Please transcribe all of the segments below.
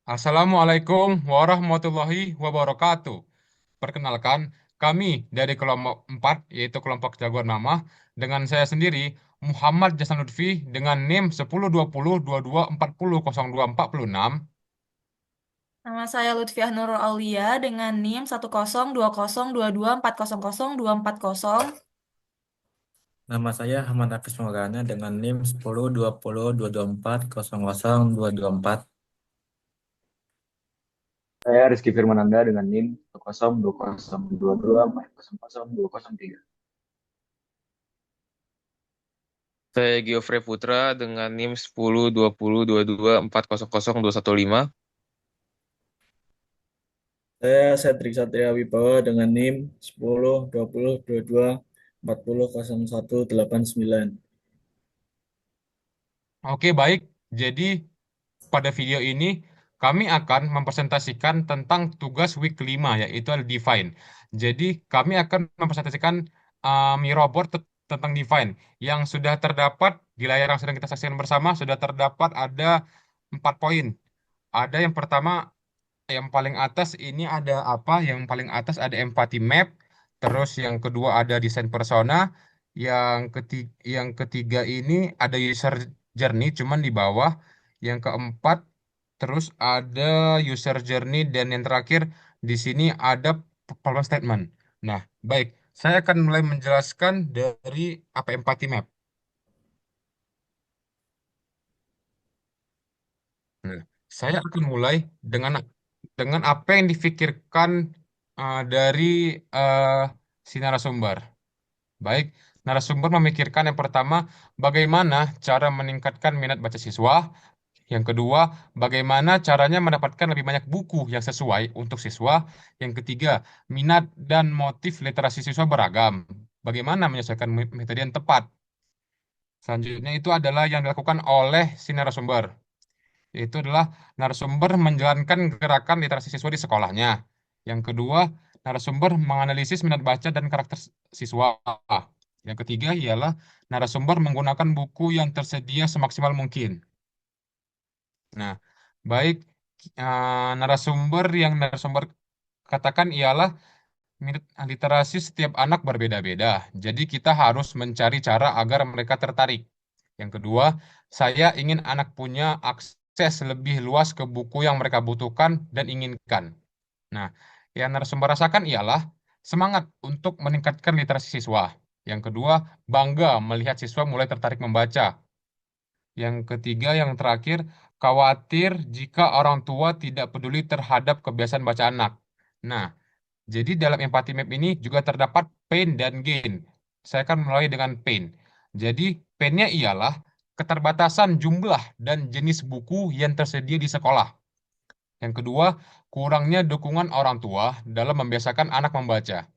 Assalamualaikum warahmatullahi wabarakatuh. Perkenalkan, kami dari kelompok 4, yaitu kelompok jagoan mama, dengan saya sendiri, Muhammad Jasan Lutfi, dengan NIM 102022400246. Nama saya Lutfiah Nurul Aulia dengan NIM 102020224002400. Nama saya Ahmad Hafiz Maulana dengan NIM 10202224000224. Saya Rizky Firmananda dengan NIM 1020222400203. Saya Giofre Putra dengan NIM 10202224000215. Saya Setrik Satria Wibawa dengan NIM 10 20 22 40 01 89. Oke, baik. Jadi, pada video ini, kami akan mempresentasikan tentang tugas week kelima, yaitu Define. Jadi, kami akan mempresentasikan Mi Robot tentang Define. Yang sudah terdapat di layar yang sedang kita saksikan bersama, sudah terdapat ada 4 poin. Ada yang pertama, yang paling atas ini ada apa? Yang paling atas ada empathy map. Terus yang kedua ada desain persona. Yang ketiga ini ada user journey, cuman di bawah. Yang keempat, terus ada user journey dan yang terakhir di sini ada problem statement. Nah, baik. Saya akan mulai menjelaskan dari apa empathy map. Nah, saya akan mulai dengan dengan apa yang difikirkan dari uh, si narasumber. Baik, narasumber memikirkan yang pertama, bagaimana cara meningkatkan minat baca siswa. Yang kedua, bagaimana caranya mendapatkan lebih banyak buku yang sesuai untuk siswa. Yang ketiga, minat dan motif literasi siswa beragam. Bagaimana menyesuaikan metode yang tepat. Selanjutnya itu adalah yang dilakukan oleh si narasumber. Yaitu adalah narasumber menjalankan gerakan literasi siswa di sekolahnya. Yang kedua, narasumber menganalisis minat baca dan karakter siswa. Yang ketiga ialah narasumber menggunakan buku yang tersedia semaksimal mungkin. Nah, baik, narasumber katakan ialah minat literasi setiap anak berbeda-beda. Jadi kita harus mencari cara agar mereka tertarik. Yang kedua, saya ingin anak punya akses lebih luas ke buku yang mereka butuhkan dan inginkan. Nah, yang narasumber rasakan ialah semangat untuk meningkatkan literasi siswa. Yang kedua, bangga melihat siswa mulai tertarik membaca. Yang ketiga, yang terakhir, khawatir jika orang tua tidak peduli terhadap kebiasaan baca anak. Nah, jadi dalam empathy map ini juga terdapat pain dan gain. Saya akan mulai dengan pain. Jadi painnya ialah keterbatasan jumlah dan jenis buku yang tersedia di sekolah. Yang kedua, kurangnya dukungan orang tua dalam membiasakan anak membaca.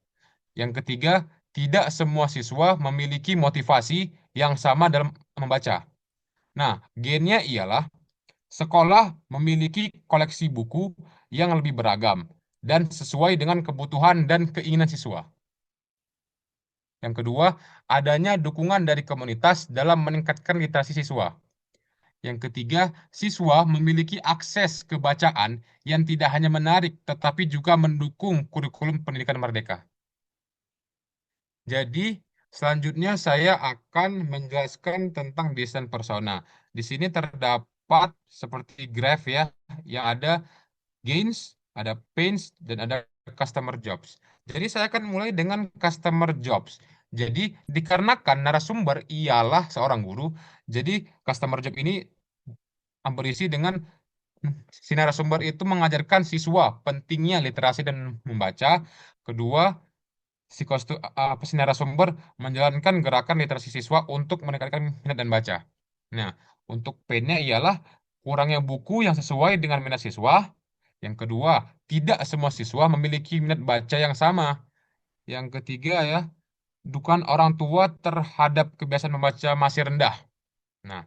Yang ketiga, tidak semua siswa memiliki motivasi yang sama dalam membaca. Nah, gainnya ialah sekolah memiliki koleksi buku yang lebih beragam dan sesuai dengan kebutuhan dan keinginan siswa. Yang kedua, adanya dukungan dari komunitas dalam meningkatkan literasi siswa. Yang ketiga, siswa memiliki akses ke bacaan yang tidak hanya menarik, tetapi juga mendukung kurikulum pendidikan merdeka. Jadi, selanjutnya saya akan menjelaskan tentang desain persona. Di sini terdapat seperti graph ya, yang ada gains, ada pains, dan ada customer jobs. Jadi saya akan mulai dengan customer jobs. Jadi dikarenakan narasumber ialah seorang guru, jadi customer job ini berisi dengan si narasumber itu mengajarkan siswa pentingnya literasi dan membaca. Kedua, si narasumber menjalankan gerakan literasi siswa untuk meningkatkan minat dan baca. Nah, untuk pain-nya ialah kurangnya buku yang sesuai dengan minat siswa. Yang kedua, tidak semua siswa memiliki minat baca yang sama. Yang ketiga ya, dukungan orang tua terhadap kebiasaan membaca masih rendah. Nah,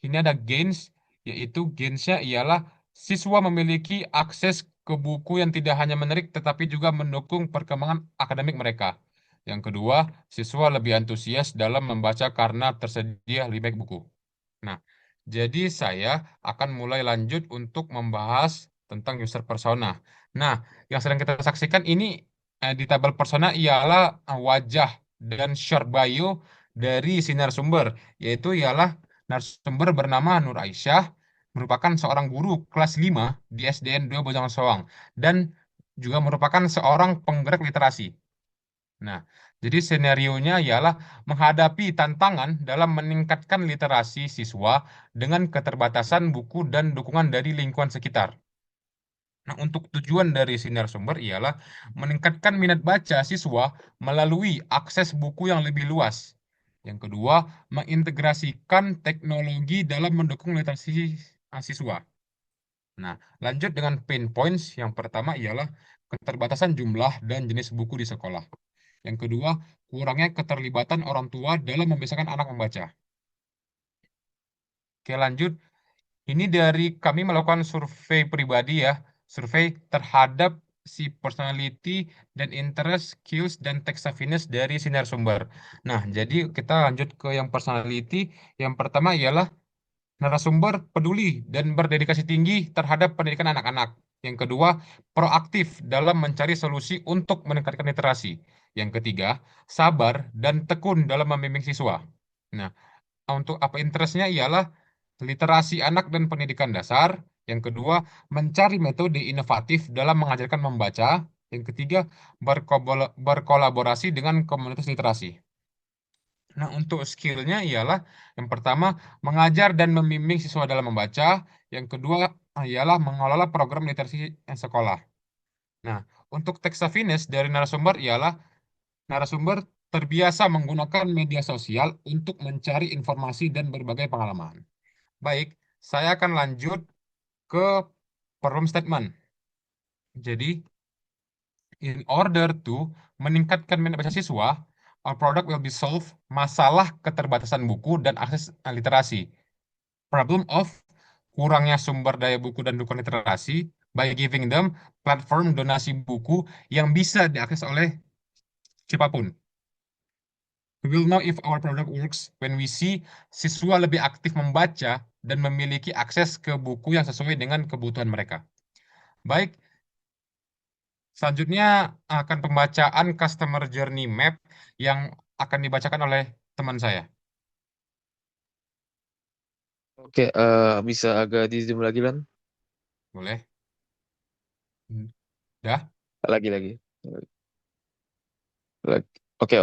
ini ada gains, yaitu gainsnya ialah siswa memiliki akses ke buku yang tidak hanya menarik tetapi juga mendukung perkembangan akademik mereka. Yang kedua, siswa lebih antusias dalam membaca karena tersedia lebih banyak buku. Nah, Jadi saya akan mulai lanjut untuk membahas tentang user persona. Nah, yang sedang kita saksikan ini di tabel persona ialah wajah dan short bio dari si narasumber, yaitu ialah narasumber bernama Nur Aisyah, merupakan seorang guru kelas 5 di SDN 2 Bojangan Soang, dan juga merupakan seorang penggerak literasi. Nah, jadi senarionya ialah menghadapi tantangan dalam meningkatkan literasi siswa dengan keterbatasan buku dan dukungan dari lingkungan sekitar. Nah, untuk tujuan dari sinar sumber ialah meningkatkan minat baca siswa melalui akses buku yang lebih luas. Yang kedua, mengintegrasikan teknologi dalam mendukung literasi siswa. Nah, lanjut dengan pain points. Yang pertama ialah keterbatasan jumlah dan jenis buku di sekolah. Yang kedua, kurangnya keterlibatan orang tua dalam membiasakan anak membaca. Oke, lanjut. Ini dari kami melakukan survei pribadi ya, survei terhadap si personality dan interest, skills, dan text savviness dari si narasumber. Nah, jadi kita lanjut ke yang personality. Yang pertama ialah narasumber peduli dan berdedikasi tinggi terhadap pendidikan anak-anak. Yang kedua, proaktif dalam mencari solusi untuk meningkatkan literasi. Yang ketiga, sabar dan tekun dalam membimbing siswa. Nah, untuk apa interestnya ialah literasi anak dan pendidikan dasar. Yang kedua, mencari metode inovatif dalam mengajarkan membaca. Yang ketiga, berkolaborasi dengan komunitas literasi. Nah, untuk skillnya ialah yang pertama, mengajar dan membimbing siswa dalam membaca. Yang kedua ialah mengelola program literasi sekolah. Nah, untuk teks savviness dari narasumber ialah narasumber terbiasa menggunakan media sosial untuk mencari informasi dan berbagai pengalaman. Baik, saya akan lanjut ke problem statement. Jadi, in order to meningkatkan minat baca siswa, our product will be solve masalah keterbatasan buku dan akses literasi. Problem of kurangnya sumber daya buku dan dukungan literasi by giving them platform donasi buku yang bisa diakses oleh siapapun. We will know if our product works when we see siswa lebih aktif membaca dan memiliki akses ke buku yang sesuai dengan kebutuhan mereka. Baik, selanjutnya akan pembacaan Customer Journey Map yang akan dibacakan oleh teman saya. Oke, bisa agak di zoom lagi, Lan? Boleh? Dah? Lagi. Lagi. Oke,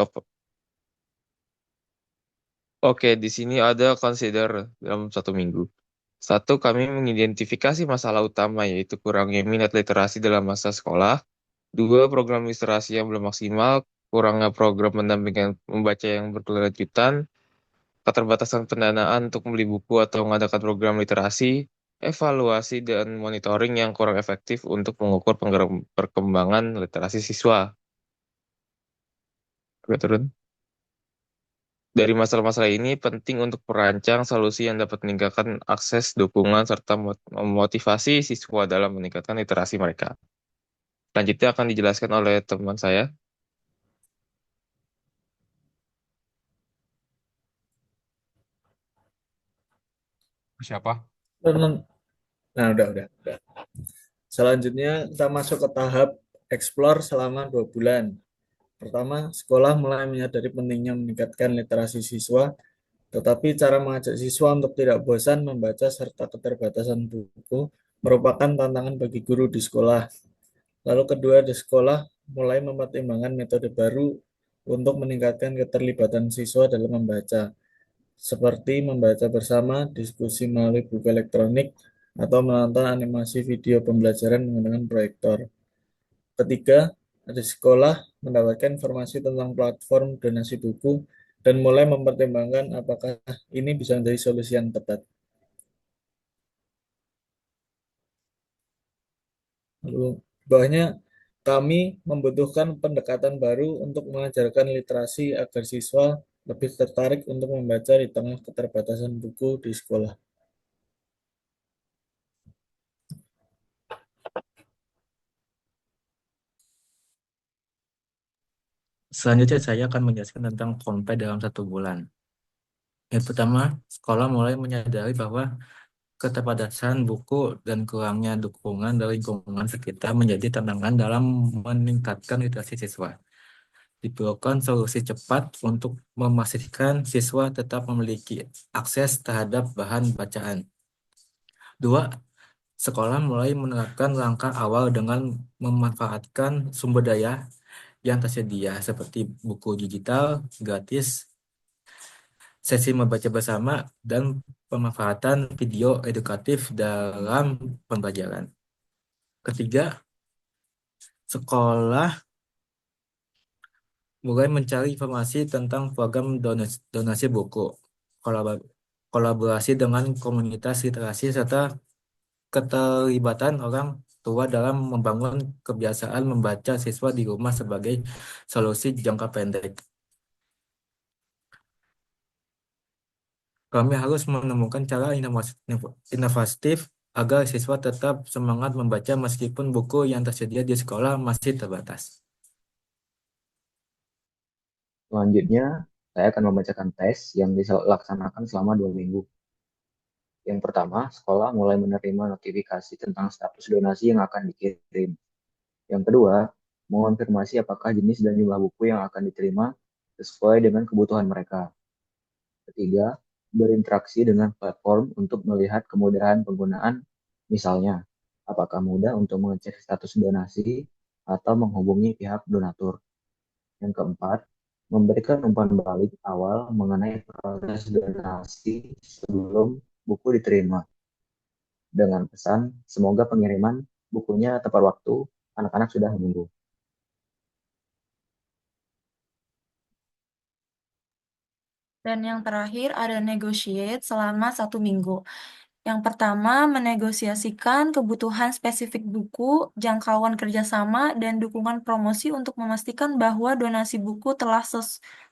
Oke, di sini ada consider dalam 1 minggu. Satu, kami mengidentifikasi masalah utama yaitu kurangnya minat literasi dalam masa sekolah. Dua, program literasi yang belum maksimal, kurangnya program pendampingan membaca yang berkelanjutan, keterbatasan pendanaan untuk membeli buku atau mengadakan program literasi, evaluasi dan monitoring yang kurang efektif untuk mengukur perkembangan literasi siswa. Oke, turun. Dari masalah-masalah ini penting untuk merancang solusi yang dapat meningkatkan akses, dukungan, serta memotivasi siswa dalam meningkatkan literasi mereka. Selanjutnya akan dijelaskan oleh teman saya. Siapa? Nah, udah. Selanjutnya kita masuk ke tahap explore selama 2 bulan. Pertama, sekolah mulai menyadari pentingnya meningkatkan literasi siswa, tetapi cara mengajak siswa untuk tidak bosan membaca serta keterbatasan buku merupakan tantangan bagi guru di sekolah. Lalu kedua, di sekolah mulai mempertimbangkan metode baru untuk meningkatkan keterlibatan siswa dalam membaca, seperti membaca bersama, diskusi melalui buku elektronik, atau menonton animasi video pembelajaran menggunakan proyektor. Ketiga, di sekolah mendapatkan informasi tentang platform donasi buku dan mulai mempertimbangkan apakah ini bisa menjadi solusi yang tepat. Lalu, bawahnya kami membutuhkan pendekatan baru untuk mengajarkan literasi agar siswa lebih tertarik untuk membaca di tengah keterbatasan buku di sekolah. Selanjutnya saya akan menjelaskan tentang konpe dalam 1 bulan. Yang pertama, sekolah mulai menyadari bahwa keterbatasan buku dan kurangnya dukungan dari lingkungan sekitar menjadi tantangan dalam meningkatkan literasi siswa. Diperlukan solusi cepat untuk memastikan siswa tetap memiliki akses terhadap bahan bacaan. Dua, sekolah mulai menerapkan langkah awal dengan memanfaatkan sumber daya yang tersedia seperti buku digital gratis, sesi membaca bersama, dan pemanfaatan video edukatif dalam pembelajaran. Ketiga, sekolah mulai mencari informasi tentang program donasi buku, kolaborasi dengan komunitas literasi, serta keterlibatan orang tua dalam membangun kebiasaan membaca siswa di rumah sebagai solusi jangka pendek. Kami harus menemukan cara inovatif agar siswa tetap semangat membaca meskipun buku yang tersedia di sekolah masih terbatas. Selanjutnya, saya akan membacakan tes yang dilaksanakan selama 2 minggu. Yang pertama, sekolah mulai menerima notifikasi tentang status donasi yang akan dikirim. Yang kedua, mengonfirmasi apakah jenis dan jumlah buku yang akan diterima sesuai dengan kebutuhan mereka. Ketiga, berinteraksi dengan platform untuk melihat kemudahan penggunaan, misalnya, apakah mudah untuk mengecek status donasi atau menghubungi pihak donatur. Yang keempat, memberikan umpan balik awal mengenai proses donasi sebelum buku diterima. Dengan pesan, semoga pengiriman bukunya tepat waktu, anak-anak sudah menunggu. Dan yang terakhir ada negotiate selama 1 minggu. Yang pertama, menegosiasikan kebutuhan spesifik buku, jangkauan kerjasama, dan dukungan promosi untuk memastikan bahwa donasi buku telah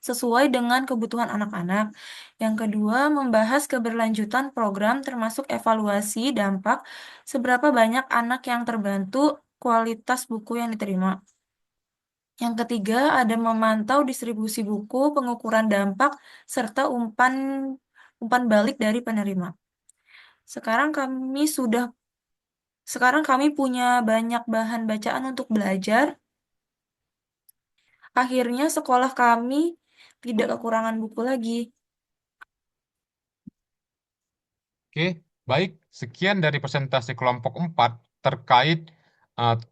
sesuai dengan kebutuhan anak-anak. Yang kedua, membahas keberlanjutan program termasuk evaluasi dampak, seberapa banyak anak yang terbantu, kualitas buku yang diterima. Yang ketiga, ada memantau distribusi buku, pengukuran dampak, serta umpan balik dari penerima. Sekarang kami sudah Sekarang kami punya banyak bahan bacaan untuk belajar. Akhirnya sekolah kami tidak kekurangan buku lagi. Oke, baik. Sekian dari presentasi kelompok 4 terkait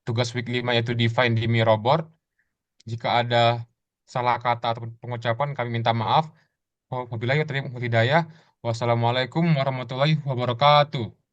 tugas week 5 yaitu define di Miroboard. Jika ada salah kata atau pengucapan kami minta maaf. Wabillahi taufiq wal hidayah. Wassalamualaikum warahmatullahi wabarakatuh.